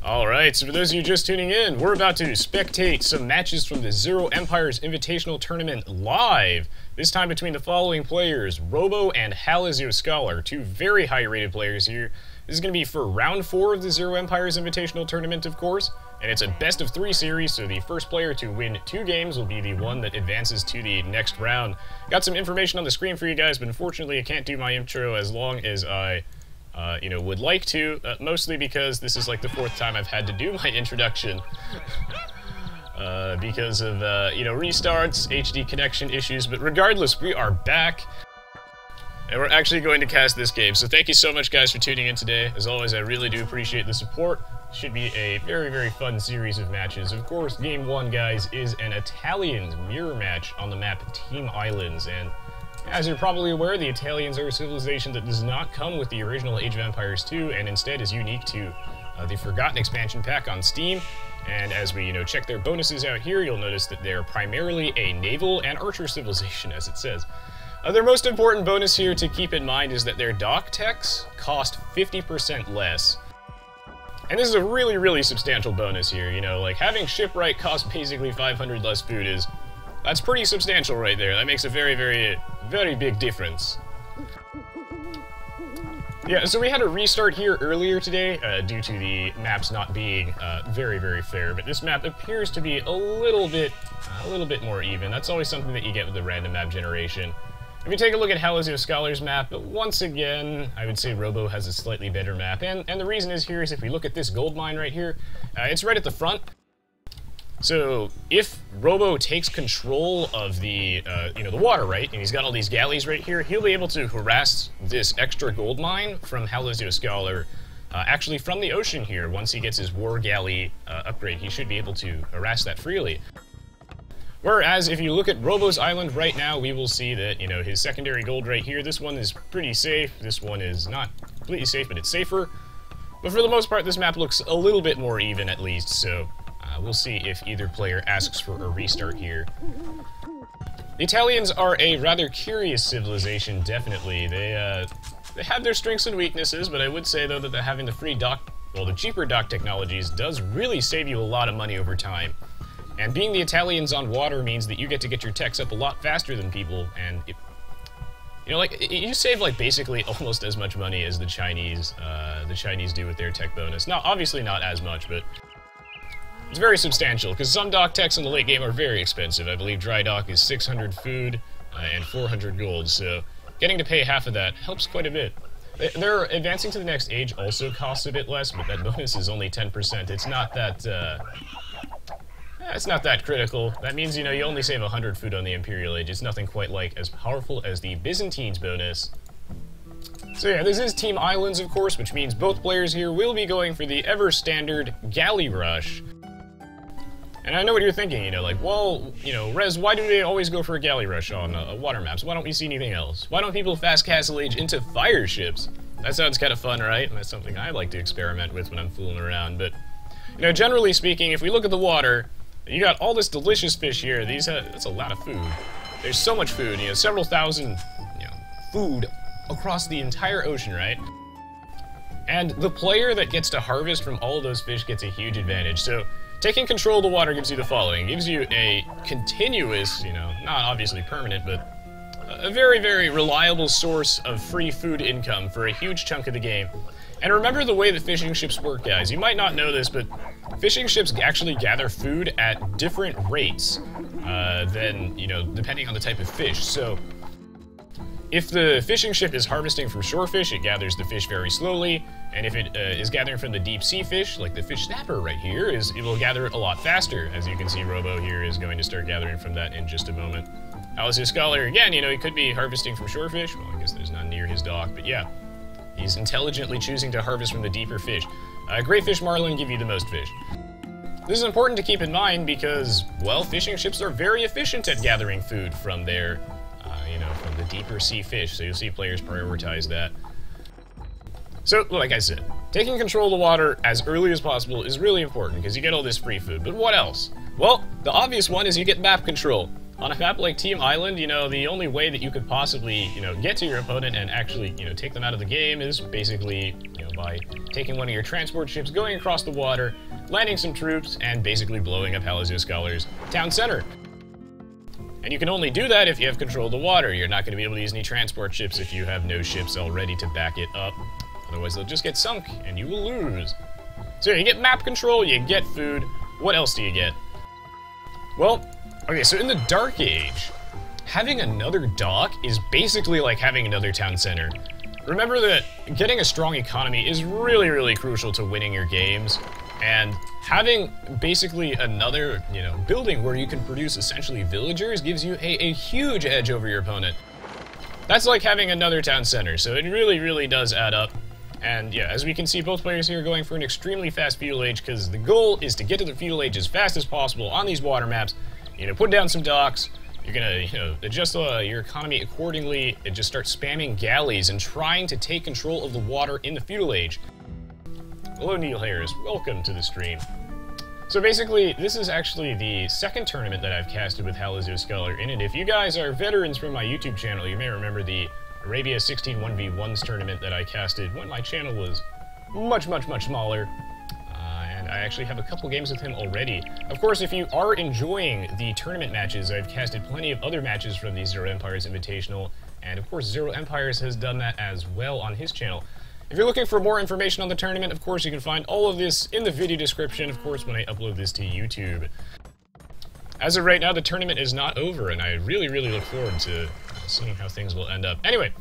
Alright, so for those of you just tuning in, we're about to spectate some matches from the ZeroEmpires Invitational Tournament live. This time between the following players, Robo and Hallisyoscholar, two very high-rated players here. This is going to be for round 4 of the ZeroEmpires Invitational Tournament, of course, and it's a best-of-3 series, so the first player to win 2 games will be the one that advances to the next round. Got some information on the screen for you guys, but unfortunately I can't do my intro as long as I would like to, mostly because this is like the 4th time I've had to do my introduction. Because of, restarts, HD connection issues, but regardless, we are back. And we're actually going to cast this game, so thank you so much guys for tuning in today. As always, I really do appreciate the support. Should be a very, very fun series of matches. Of course, Game 1, guys, is an Italians mirror match on the map Team Islands, and as you're probably aware, the Italians are a civilization that does not come with the original Age of Empires 2, and instead is unique to the Forgotten expansion pack on Steam. And as we, check their bonuses out here, you'll notice that they're primarily a naval and archer civilization, as it says. Their most important bonus here to keep in mind is that their dock techs cost 50% less. And this is a really, really substantial bonus here, like having shipwright cost basically 500 less food that's pretty substantial right there. That makes a very, very, very big difference. Yeah, so we had a restart here earlier today due to the maps not being very, very fair, but this map appears to be a little bit more even. That's always something that you get with the random map generation. If you take a look at Hallisyoscholar's map, once again, I would say Robo has a slightly better map, and the reason is here is if we look at this gold mine right here, it's right at the front. So if Robo takes control of the, the water, right, and he's got all these galleys right here, he'll be able to harass this extra gold mine from Hallisyoscholar, actually from the ocean here. Once he gets his war galley upgrade, he should be able to harass that freely. Whereas, if you look at Robo's island right now, we will see that, his secondary gold right here, this one is pretty safe, this one is not completely safe, but it's safer. But for the most part, this map looks a little bit more even, at least, so we'll see if either player asks for a restart here. The Italians are a rather curious civilization, definitely. They have their strengths and weaknesses, but I would say, though, that having the free dock, well, the cheaper dock technologies does really save you a lot of money over time. And being the Italians on water means that you get to get your techs up a lot faster than people, and you save basically almost as much money as the Chinese do with their tech bonus. Now, obviously not as much, but it's very substantial, because some dock techs in the late game are very expensive. I believe dry dock is 600 food and 400 gold, so getting to pay half of that helps quite a bit. Their advancing to the next age also costs a bit less, but that bonus is only 10%. It's not that, it's not that critical. That means, you only save 100 food on the Imperial Age. It's nothing quite as powerful as the Byzantines bonus. So yeah, this is Team Islands, of course, which means both players here will be going for the ever-standard Galley Rush. And I know what you're thinking, well, Rez, why do they always go for a Galley Rush on water maps? Why don't we see anything else? Why don't people fast Castle Age into fire ships? That sounds kind of fun, right? And that's something I like to experiment with when I'm fooling around, but, generally speaking, if we look at the water, you got all this delicious fish here. That's a lot of food. There's so much food, several thousand, food across the entire ocean, right? And the player that gets to harvest from all of those fish gets a huge advantage. So, taking control of the water gives you the following. It gives you a continuous, not obviously permanent, but a very, very reliable source of free food income for a huge chunk of the game. And remember the way that fishing ships work, guys. You might not know this, but fishing ships actually gather food at different rates than, depending on the type of fish. So, if the fishing ship is harvesting from shore fish, it gathers the fish very slowly, and if it is gathering from the deep sea fish, like the fish snapper right here, it will gather it a lot faster. As you can see, Robo here is going to start gathering from that in just a moment. Hallisyoscholar, again, he could be harvesting from shore fish. Well, I guess there's none near his dock, but yeah. He's intelligently choosing to harvest from the deeper fish. Great fish marlin give you the most fish. This is important to keep in mind because, well, fishing ships are very efficient at gathering food from their, from the deeper sea fish, so you'll see players prioritize that. So, like I said, taking control of the water as early as possible is really important because you get all this free food. But what else? Well, the obvious one is you get map control. On a map like Team Island, you know, the only way that you could possibly, you know, get to your opponent and actually, you know, take them out of the game is basically, you know, by taking one of your transport ships, going across the water, landing some troops, and basically blowing up Hallisyoscholar's town center. And you can only do that if you have control of the water. You're not going to be able to use any transport ships if you have no ships already to back it up. Otherwise, they'll just get sunk, and you will lose. So you get map control, you get food. What else do you get? Well, okay, so in the Dark Age, having another dock is basically like having another town center. Remember that getting a strong economy is really, really crucial to winning your games, and having basically another, you know, building where you can produce essentially villagers gives you a huge edge over your opponent. That's like having another town center, so it really, really does add up. And yeah, as we can see, both players here are going for an extremely fast feudal age, because the goal is to get to the feudal age as fast as possible on these water maps. You know, put down some docks, you're gonna, you know, adjust your economy accordingly, and just start spamming galleys and trying to take control of the water in the feudal age. Hello, Neil Harris. Welcome to the stream. So basically, this is actually the second tournament that I've casted with Hallisyoscholar in it. If you guys are veterans from my YouTube channel, you may remember the Arabia 16 1v1s tournament that I casted when my channel was much smaller. And I actually have a couple games with him already. Of course, if you are enjoying the tournament matches, I've casted plenty of other matches from the ZeroEmpires Invitational, and of course ZeroEmpires has done that as well on his channel. If you're looking for more information on the tournament, of course you can find all of this in the video description, of course, when I upload this to YouTube. As of right now, the tournament is not over, and I really look forward to seeing how things will end up. Anyway,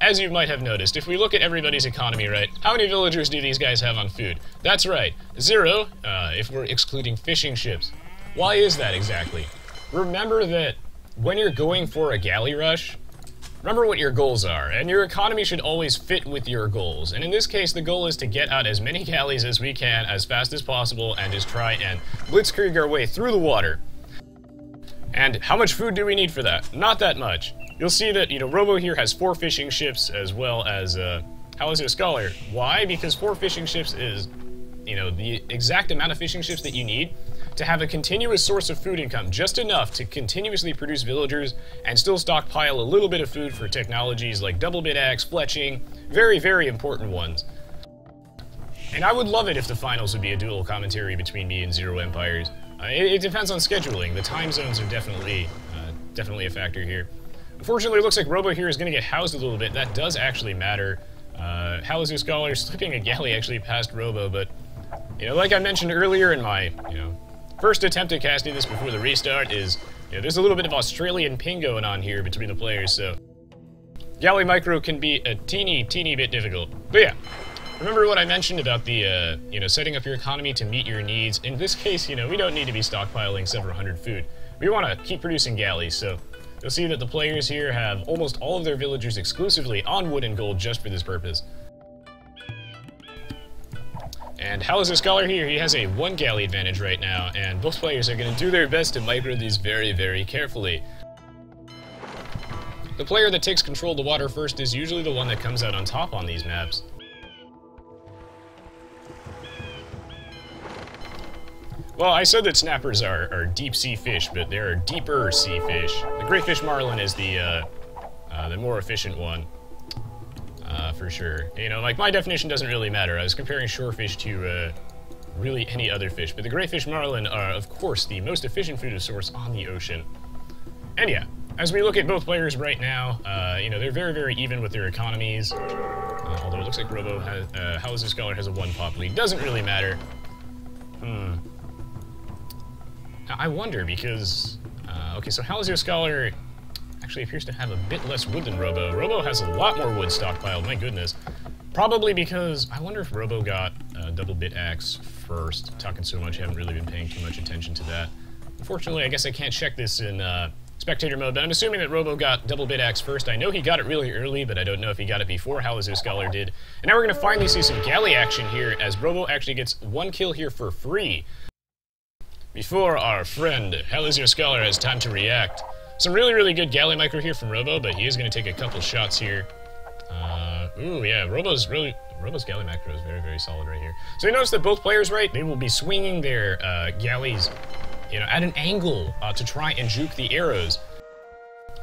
as you might have noticed, if we look at everybody's economy, right, how many villagers do these guys have on food? That's right, 0, if we're excluding fishing ships. Why is that exactly? Remember that when you're going for a galley rush, remember what your goals are, and your economy should always fit with your goals. And in this case, the goal is to get out as many galleys as we can as fast as possible and just try and blitzkrieg our way through the water. And how much food do we need for that? Not that much. You'll see that, you know, Robo here has 4 fishing ships as well as Hallisyoscholar. Why? Because 4 fishing ships is, you know, the exact amount of fishing ships that you need to have a continuous source of food income, just enough to continuously produce villagers and still stockpile a little bit of food for technologies like double bit axe, fletching, very important ones. And I would love it if the finals would be a dual commentary between me and ZeroEmpires. It depends on scheduling. The time zones are definitely a factor here. Unfortunately, it looks like Robo here is going to get housed a little bit. That does actually matter. Hallisyoscholar slipping a galley actually past Robo, but, you know, like I mentioned earlier in my, you know, first attempt at casting this before the restart is, you know, there's a little bit of Australian ping going on here between the players, so galley micro can be a teeny bit difficult. But yeah, remember what I mentioned about the, you know, setting up your economy to meet your needs. In this case, you know, we don't need to be stockpiling several hundred food. We want to keep producing galleys, so you'll see that the players here have almost all of their villagers exclusively on wood and gold just for this purpose. And Hallisyoscholar here, he has a 1 galley advantage right now, and both players are going to do their best to micro these very carefully. The player that takes control of the water first is usually the one that comes out on top on these maps. Well, I said that snappers are deep sea fish, but there are deeper sea fish. The great fish marlin is the more efficient one, for sure. You know, like, my definition doesn't really matter. I was comparing shorefish to really any other fish, but the great fish marlin are, of course, the most efficient food source on the ocean. And yeah, as we look at both players right now, you know, they're very even with their economies. Although it looks like Robo has, Hallisyoscholar has a 1 pop lead. Doesn't really matter. Now, I wonder because, okay, so Hallisyoscholar actually appears to have a bit less wood than Robo. Robo has a lot more wood stockpiled, my goodness. Probably because, I wonder if Robo got double bit axe first. Talking so much, I haven't really been paying too much attention to that. Unfortunately, I guess I can't check this in spectator mode, but I'm assuming that Robo got double bit axe first. I know he got it really early, but I don't know if he got it before Hallisyoscholar did. And now we're going to finally see some galley action here, as Robo actually gets 1 kill here for free. Before our friend Hallisyoscholar has time to react. Some really good galley micro here from Robo, but he is going to take a couple shots here. Ooh, yeah, Robo's galley macro is very solid right here. So you notice that both players, right, they will be swinging their galleys at an angle to try and juke the arrows.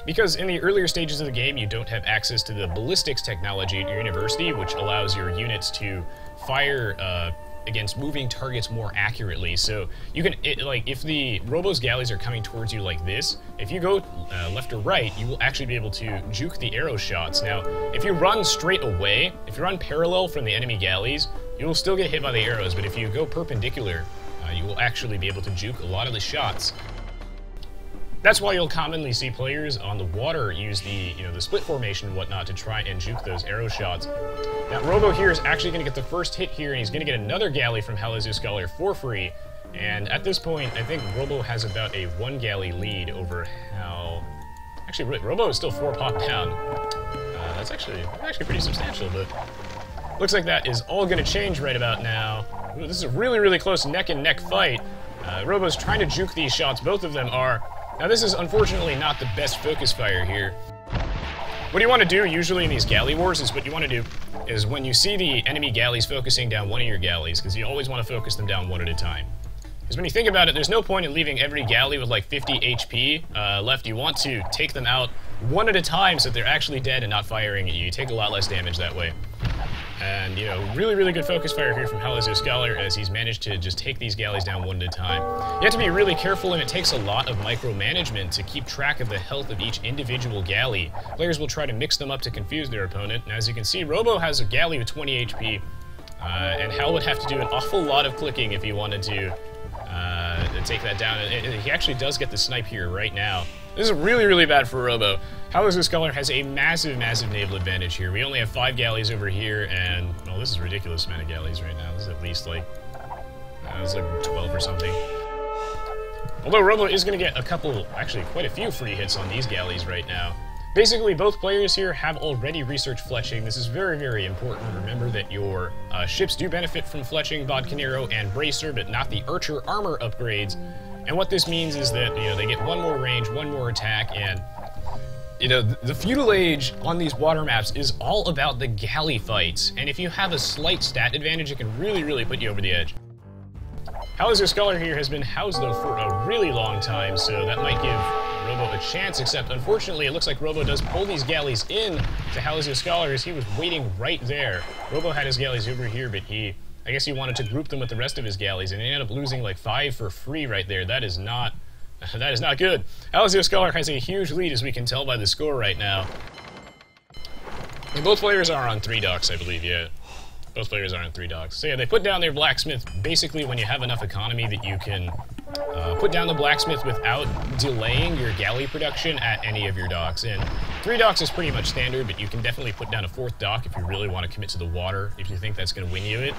Because in the earlier stages of the game, you don't have access to the ballistics technology at your university, which allows your units to fire against moving targets more accurately. So you can, if the Robo's galleys are coming towards you like this, if you go left or right, you will actually be able to juke the arrow shots. Now, if you run straight away, if you run parallel from the enemy galleys, you will still get hit by the arrows, but if you go perpendicular, you will actually be able to juke a lot of the shots. That's why you'll commonly see players on the water use the split formation and whatnot to try and juke those arrow shots. Now, Robo here is actually going to get the first hit here, and he's going to get another galley from Hallisyoscholar for free. And at this point, I think Robo has about a 1 galley lead over Hal. Actually, Robo is still 4 pop down. That's actually pretty substantial, but looks like that is all going to change right about now. Ooh, this is a really, really close neck-and-neck fight. Robo's trying to juke these shots, both of them are. Now, this is unfortunately not the best focus fire here. What you want to do usually in these galley wars is when you see the enemy galleys focusing down one of your galleys, because you always want to focus them down one at a time. Because when you think about it, there's no point in leaving every galley with like 50 HP left. You want to take them out one at a time so that they're actually dead and not firing at you. You take a lot less damage that way. And, really, really good focus fire here from Hallisyoscholar as he's managed to just take these galleys down one at a time. You have to be really careful, and it takes a lot of micromanagement to keep track of the health of each individual galley. Players will try to mix them up to confuse their opponent, and as you can see, Robo has a galley with 20 HP, and Hal would have to do an awful lot of clicking if he wanted to take that down. And he actually does get the snipe here right now. This is really, really bad for Robo. Hallisyoscholar has a massive, massive naval advantage here. We only have 5 galleys over here, and, well, this is a ridiculous amount of galleys right now. This is at least, like 12 or something. Although Robo is going to get a couple, actually quite a few free hits on these galleys right now. Basically, both players here have already researched fletching. This is very, very important. Remember that your ships do benefit from fletching, Bodcanero, and Bracer, but not the Archer armor upgrades. And what this means is that, they get 1 more range, 1 more attack, and, the feudal age on these water maps is all about the galley fights. And if you have a slight stat advantage, it can really, really put you over the edge. Hallisyoscholar here has been housed, though, for a really long time, so that might give Robo a chance, except unfortunately it looks like Robo does pull these galleys in to Hallisyoscholar as he was waiting right there. Robo had his galleys over here, but I guess he wanted to group them with the rest of his galleys, and he ended up losing like 5 for free right there. That is not good. Hallisyoscholar has a huge lead, as we can tell by the score right now. And both players are on 3 docks, I believe, yeah. Both players are on 3 docks. So yeah, they put down their blacksmith basically when you have enough economy that you can put down the blacksmith without delaying your galley production at any of your docks. And 3 docks is pretty much standard, but you can definitely put down a 4th dock if you really want to commit to the water, if you think that's going to win you it.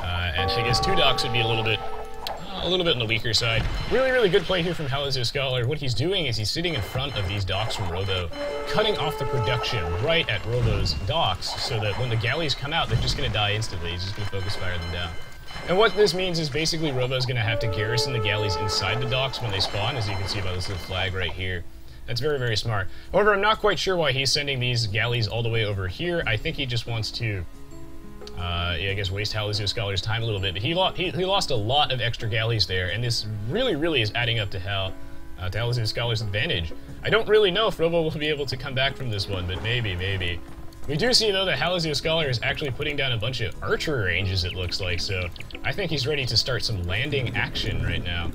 And I guess 2 docks would be a little bit on the weaker side. Really, really good play here from Hallisyoscholar. What he's doing is he's sitting in front of these docks from Robo, cutting off the production right at Robo's docks, so that when the galleys come out, they're just going to die instantly. He's just going to focus fire them down. And what this means is basically Robo's going to have to garrison the galleys inside the docks when they spawn, as you can see by this little flag right here. That's very, very smart. However, I'm not quite sure why he's sending these galleys all the way over here. I think he just wants to I guess waste Hallisyoscholar's time a little bit, but he lost a lot of extra galleys there, and this really, really is adding up to Hallisyoscholar's advantage. I don't really know if Robo will be able to come back from this one, but maybe. We do see, though, that Hallisyoscholar is actually putting down a bunch of archer ranges, it looks like, so I think he's ready to start some landing action right now.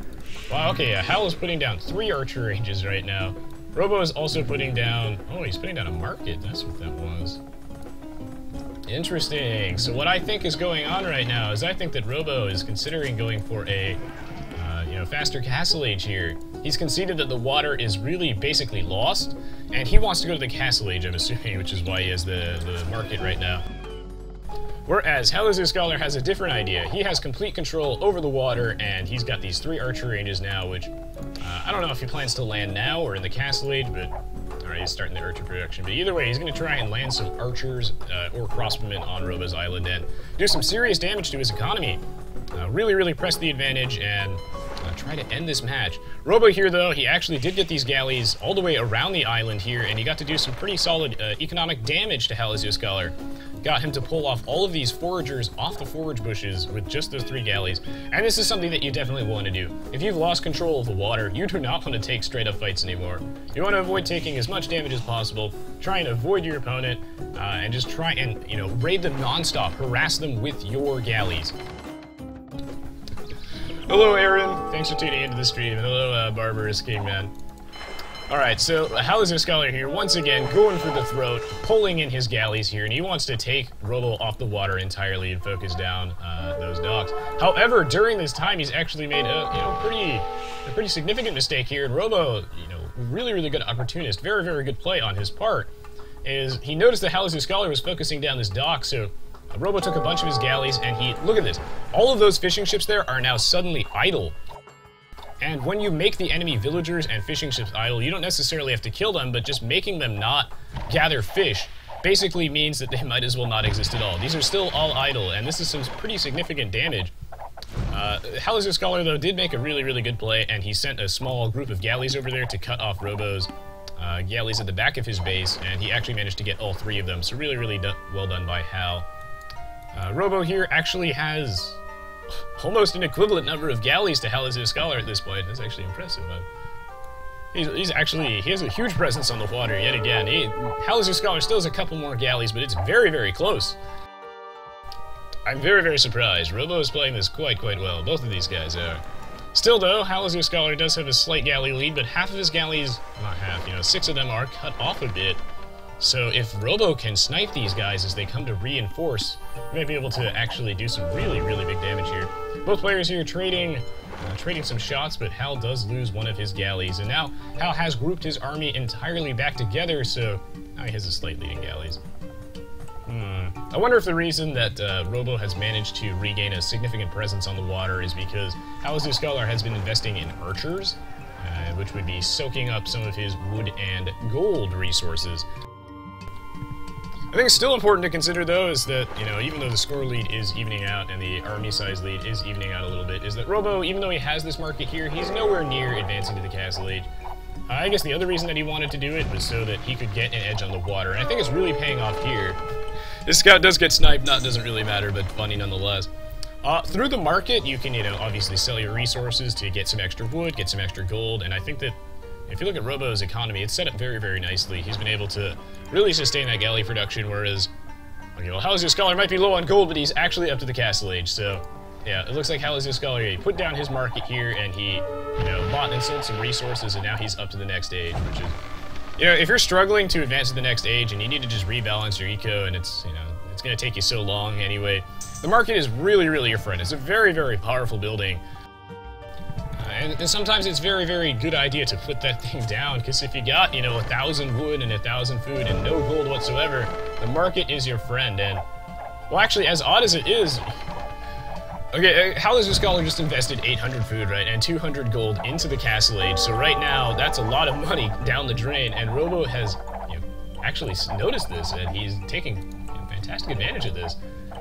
Wow, okay, Hal is putting down 3 archer ranges right now. Robo is also putting down... Oh, he's putting down a market, that's what that was. Interesting. So what I think is going on right now is I think that Robo is considering going for a, faster castle age here. He's conceded that the water is really basically lost, and he wants to go to the castle age, I'm assuming, which is why he has the market right now. Whereas Hallisyoscholar has a different idea. He has complete control over the water, and he's got these 3 archer ranges now, which I don't know if he plans to land now or in the castle age, but alright, he's starting the archer production. But either way, he's going to try and land some archers or crossbowmen on Robo's island and do some serious damage to his economy. Really, really press the advantage and try to end this match. Robo here, though, he actually did get these galleys all the way around the island here, and he got to do some pretty solid economic damage to Hallisyoscholar. got him to pull off all of these foragers off the forage bushes with just those 3 galleys, and this is something that you definitely want to do. If you've lost control of the water, you do not want to take straight up fights anymore. You want to avoid taking as much damage as possible, try and avoid your opponent, and just try and, you know, raid them non-stop, harass them with your galleys. Hello, Aaron. Thanks for tuning into the stream. Hello, Barbarous King, man. Alright, so Hallisyoscholar here, once again, going for the throat, pulling in his galleys here, and he wants to take Robo off the water entirely and focus down those docks. However, during this time, he's actually made a pretty significant mistake here, and Robo, you know, really good opportunist, very good play on his part, is he noticed that Hallisyoscholar was focusing down this dock, so Robo took a bunch of his galleys, and look at this, all of those fishing ships there are now suddenly idle. And when you make the enemy villagers and fishing ships idle, you don't necessarily have to kill them, but just making them not gather fish basically means that they might as well not exist at all. These are still all idle, and this is some pretty significant damage. Hallisyoscholar, though, did make a really good play, and he sent a small group of galleys over there to cut off Robo's galleys at the back of his base, and he actually managed to get all 3 of them, so really well done by Hal. Robo here actually has almost an equivalent number of galleys to Hallisyoscholar at this point. That's actually impressive. He has a huge presence on the water yet again. Hallisyoscholar still has a couple more galleys, but it's very close. I'm very surprised. Robo is playing this quite well. Both of these guys are. Still though, Hallisyoscholar does have a slight galley lead, but half of his galleys, not half, you know, 6 of them are cut off a bit. So if Robo can snipe these guys as they come to reinforce, you might be able to actually do some really big damage here. Both players here trading some shots, but Hal does lose one of his galleys, and now Hal has grouped his army entirely back together, so now he has a slight lead in galleys. I wonder if the reason that Robo has managed to regain a significant presence on the water is because Hallisyoscholar has been investing in archers, which would be soaking up some of his wood and gold resources. I think it's still important to consider, though, is that, you know, even though the score lead is evening out and the army size lead is evening out a little bit, is that Robo, even though he has this market here, he's nowhere near advancing to the Castle Age. I guess the other reason that he wanted to do it was so that he could get an edge on the water, and I think it's really paying off here. This scout does get sniped, doesn't really matter, but funny nonetheless. Through the market, you can, you know, obviously sell your resources to get some extra wood, get some extra gold, and I think that if you look at Robo's economy, it's set up very nicely. He's been able to really sustain that galley production, whereas, okay, well, Hallisyoscholar might be low on gold, but he's actually up to the Castle Age, so, yeah, it looks like Hallisyoscholar, he put down his market here, and he, you know, bought and sold some resources, and now he's up to the next age, which is, you know, if you're struggling to advance to the next age, and you need to just rebalance your eco, and it's, you know, it's going to take you so long anyway, the market is really your friend. It's a very powerful building. And sometimes it's very good idea to put that thing down, because if you got, you know, 1,000 wood and 1,000 food and no gold whatsoever, the market is your friend. And, well, actually, as odd as it is, okay, Hallisyoscholar just invested 800 food, right, and 200 gold into the Castle Age, so right now, that's a lot of money down the drain, and Robo has, you know, actually noticed this, and he's taking, you know, fantastic advantage of this.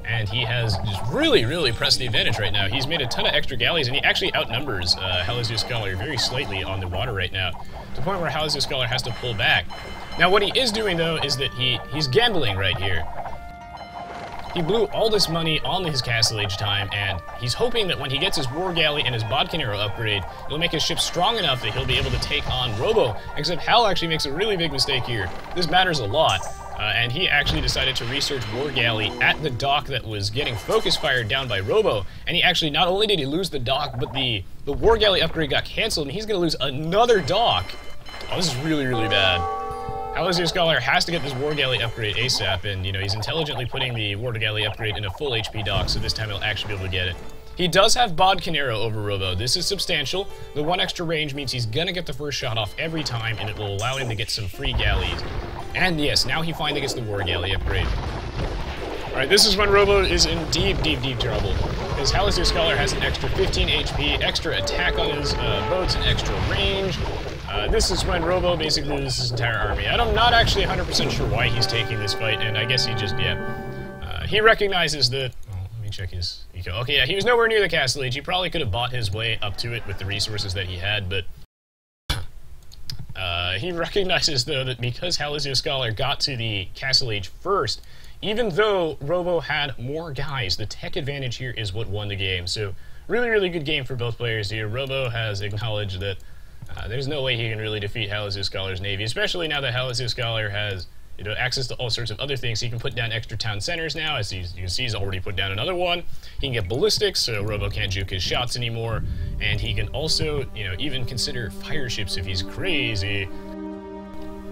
And he has just really pressed the advantage right now. He's made a ton of extra galleys, and he actually outnumbers Hallisyoscholar very slightly on the water right now, to the point where Hallisyoscholar has to pull back. Now, what he is doing, though, is that he's gambling right here. He blew all this money on his Castle Age time, and he's hoping that when he gets his War Galley and his Bodkinero upgrade, it'll make his ship strong enough that he'll be able to take on Robo. Except Hal actually makes a really big mistake here. This matters a lot. And he actually decided to research War Galley at the dock that was getting focus fired down by Robo, and he actually, not only did he lose the dock, but the War Galley upgrade got canceled, and he's going to lose another dock. Oh, this is really bad. Hallisyoscholar has to get this War Galley upgrade ASAP, and, you know, he's intelligently putting the War Galley upgrade in a full HP dock, so this time he'll actually be able to get it. He does have Bodkinero over Robo. This is substantial. The 1 extra range means he's gonna get the first shot off every time, and it will allow him to get some free galleys. And yes, now he finally gets the War Galley upgrade. Alright, this is when Robo is in deep trouble. Because Hallisyoscholar has an extra 15 HP, extra attack on his boats, and extra range. This is when Robo basically loses his entire army. I'm not actually 100% sure why he's taking this fight, and I guess he just, he recognizes that... Let me check his eco. Okay, yeah, he was nowhere near the Castle Age. He probably could have bought his way up to it with the resources that he had, but... he recognizes, though, that because Hallisyoscholar got to the Castle Age first, even though Robo had more guys, the tech advantage here is what won the game. So really, really good game for both players here. Robo has acknowledged that there's no way he can really defeat Hallisyoscholar's Navy, especially now that Hallisyoscholar has access to all sorts of other things. He can put down extra town centers now, as you can see he's already put down another one. He can get ballistics, so Robo can't juke his shots anymore, and he can also, even consider fire ships if he's crazy.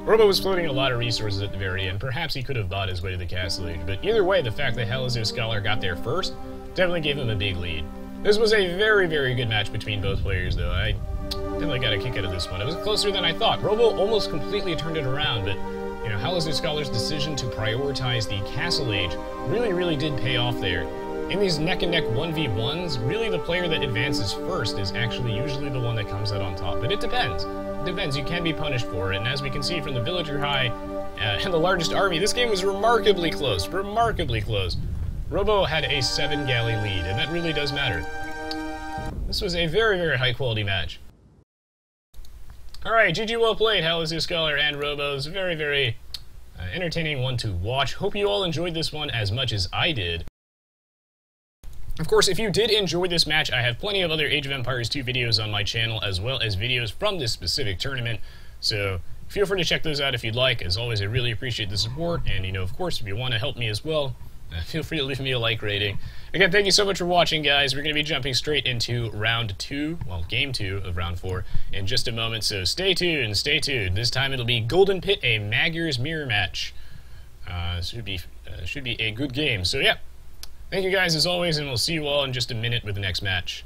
Robo was floating a lot of resources at the very end. Perhaps he could have bought his way to the castle age, but either way, the fact that Hallisyoscholar got there first definitely gave him a big lead. This was a very, very good match between both players, though. I definitely got a kick out of this one. It was closer than I thought. Robo almost completely turned it around, but Hallisyoscholar's decision to prioritize the castle age really, really did pay off there. In these neck-and-neck 1v1s, really the player that advances first is actually usually the one that comes out on top. But it depends. It depends. You can be punished for it. And as we can see from the villager high and the largest army, this game was remarkably close. Remarkably close. Robo had a 7 galley lead, and that really does matter. This was a very, very high-quality match. Alright, GG well played, Hallisyoscholar and Robo. It was a very, very entertaining one to watch. Hope you all enjoyed this one as much as I did. Of course, if you did enjoy this match, I have plenty of other Age of Empires 2 videos on my channel, as well as videos from this specific tournament. So feel free to check those out if you'd like. As always, I really appreciate the support, and of course, if you want to help me as well, feel free to leave me a like rating. Again, thank you so much for watching, guys. We're going to be jumping straight into round 2, well, game 2 of round 4 in just a moment, so stay tuned, stay tuned. This time it'll be Golden Pit, a Magyar's mirror match. Should be a good game. So yeah, thank you guys as always, and we'll see you all in just a minute with the next match.